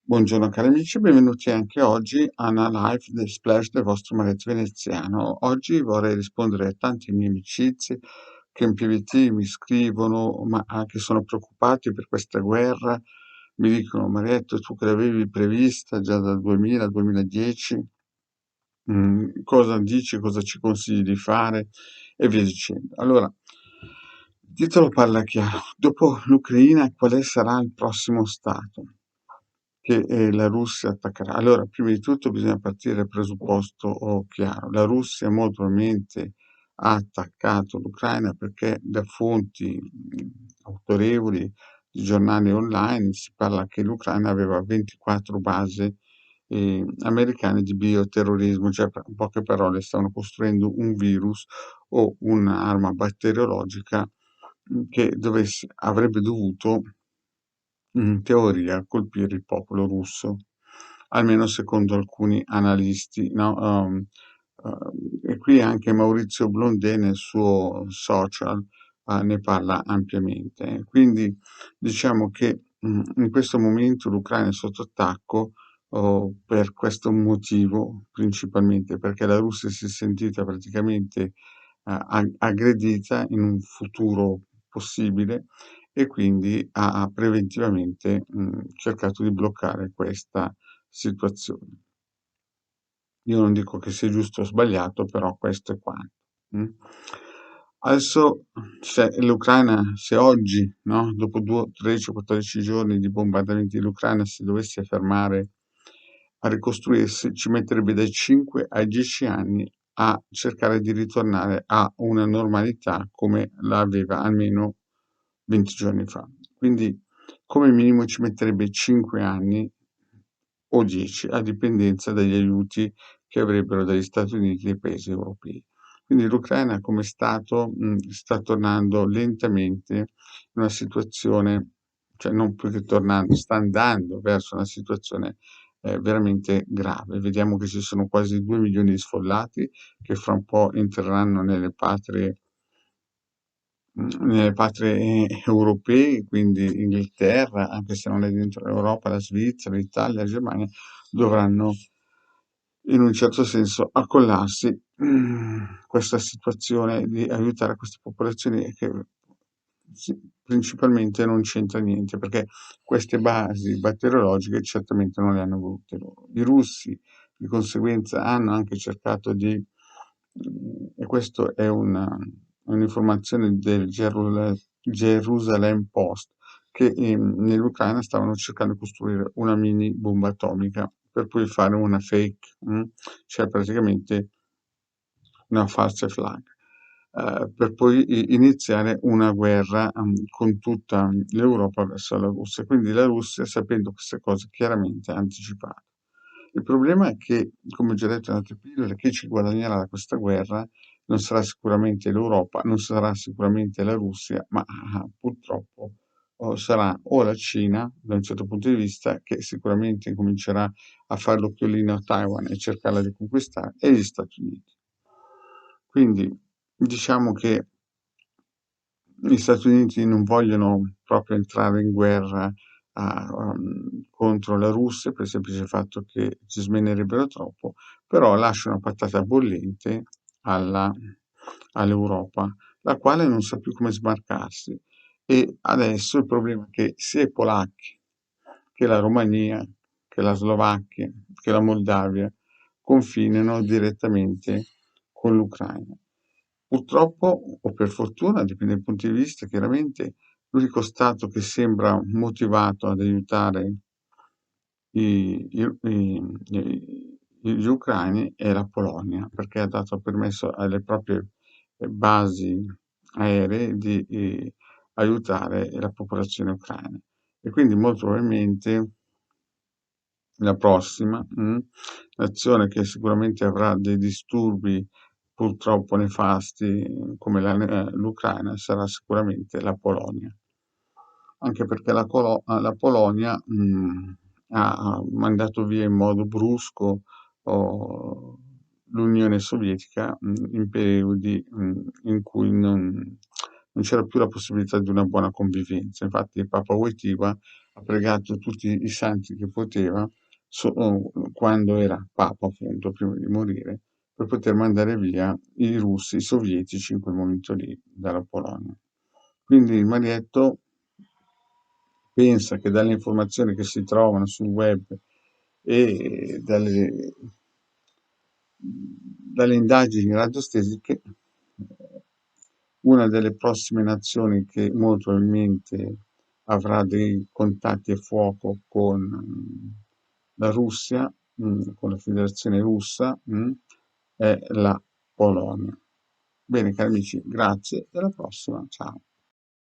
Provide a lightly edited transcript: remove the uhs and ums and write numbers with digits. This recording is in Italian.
Buongiorno cari amici, benvenuti anche oggi a una live del Splash del vostro Maretto Veneziano. Oggi vorrei rispondere a tanti miei amici che in PVT mi scrivono, ma anche sono preoccupati per questa guerra. Mi dicono, Maretto, tu che l'avevi prevista già dal 2000-2010, cosa dici, cosa ci consigli di fare e via dicendo. Allora, il titolo parla chiaro. Dopo l'Ucraina, quale sarà il prossimo stato che la Russia attaccherà? Allora, prima di tutto bisogna partire dal presupposto chiaro. La Russia molto probabilmente ha attaccato l'Ucraina perché da fonti autorevoli di giornali online si parla che l'Ucraina aveva 24 basi americane di bioterrorismo, cioè in poche parole stavano costruendo un virus o un'arma batteriologica che avrebbe dovuto in teoria colpire il popolo russo, almeno secondo alcuni analisti, no? E qui anche Maurizio Blondé nel suo social ne parla ampiamente. Quindi diciamo che in questo momento l'Ucraina è sotto attacco per questo motivo principalmente, perché la Russia si è sentita praticamente aggredita in un futuro possibile e quindi ha preventivamente cercato di bloccare questa situazione. Io non dico che sia giusto o sbagliato, però questo è quanto. mm. Adesso, se oggi, no, dopo 13-14 giorni di bombardamenti l'Ucraina si dovesse fermare a ricostruirsi, ci metterebbe dai 5 ai 10 anni a cercare di ritornare a una normalità come la aveva almeno 20 giorni fa. Quindi come minimo ci metterebbe 5 anni o 10 a dipendenza dagli aiuti che avrebbero dagli Stati Uniti e dai paesi europei. Quindi l'Ucraina come Stato sta tornando lentamente in una situazione, cioè non più che tornando, sta andando verso una situazione veramente grave. Vediamo che ci sono quasi 2 milioni di sfollati che fra un po' entreranno nelle patrie europee, quindi Inghilterra, anche se non è dentro l'Europa, la Svizzera, l'Italia, la Germania, dovranno in un certo senso accollarsi questa situazione di aiutare queste popolazioni che principalmente non c'entra niente, perché queste basi batteriologiche certamente non le hanno volute loro. I russi di conseguenza hanno anche cercato e questo è un'informazione del Jerusalem Post, che nell'Ucraina stavano cercando di costruire una mini bomba atomica per poi fare una fake, cioè praticamente una false flag, per poi iniziare una guerra con tutta l'Europa verso la Russia. Quindi la Russia, sapendo queste cose, chiaramente ha anticipato. Il problema è che, come ho già detto in altre pillole, chi ci guadagnerà da questa guerra non sarà sicuramente l'Europa, non sarà sicuramente la Russia, ma purtroppo sarà o la Cina, da un certo punto di vista, che sicuramente comincerà a fare l'occhiolino a Taiwan e cercarla di conquistare, e gli Stati Uniti. Quindi diciamo che gli Stati Uniti non vogliono proprio entrare in guerra contro la Russia per il semplice fatto che ci smenerebbero troppo, però lascia una patata bollente alla- all'Europa, la quale non sa più come smarcarsi. E adesso il problema è che sia i polacchi che la Romania, che la Slovacchia, che la Moldavia confinano direttamente con l'Ucraina. Purtroppo, o per fortuna, dipende dai punti di vista, chiaramente l'unico Stato che sembra motivato ad aiutare i- i- i- gli ucraini è la Polonia, perché ha dato permesso alle proprie basi aeree di aiutare la popolazione ucraina. E quindi molto probabilmente la prossima nazione che sicuramente avrà dei disturbi purtroppo nefasti come l'Ucraina sarà sicuramente la Polonia, anche perché la Polonia ha mandato via in modo brusco oh, l'Unione Sovietica in periodi in cui non c'era più la possibilità di una buona convivenza. Infatti Papa Wojtyła ha pregato tutti i santi che poteva, quando era Papa, appunto, prima di morire, per poter mandare via i russi, i sovietici in quel momento lì dalla Polonia. Quindi Marietto pensa che dalle informazioni che si trovano sul web e dalle indagini radiostesiche, una delle prossime nazioni che molto probabilmente avrà dei contatti a fuoco con la Russia, con la Federazione Russa, è la Polonia. Bene, cari amici, grazie e alla prossima. Ciao.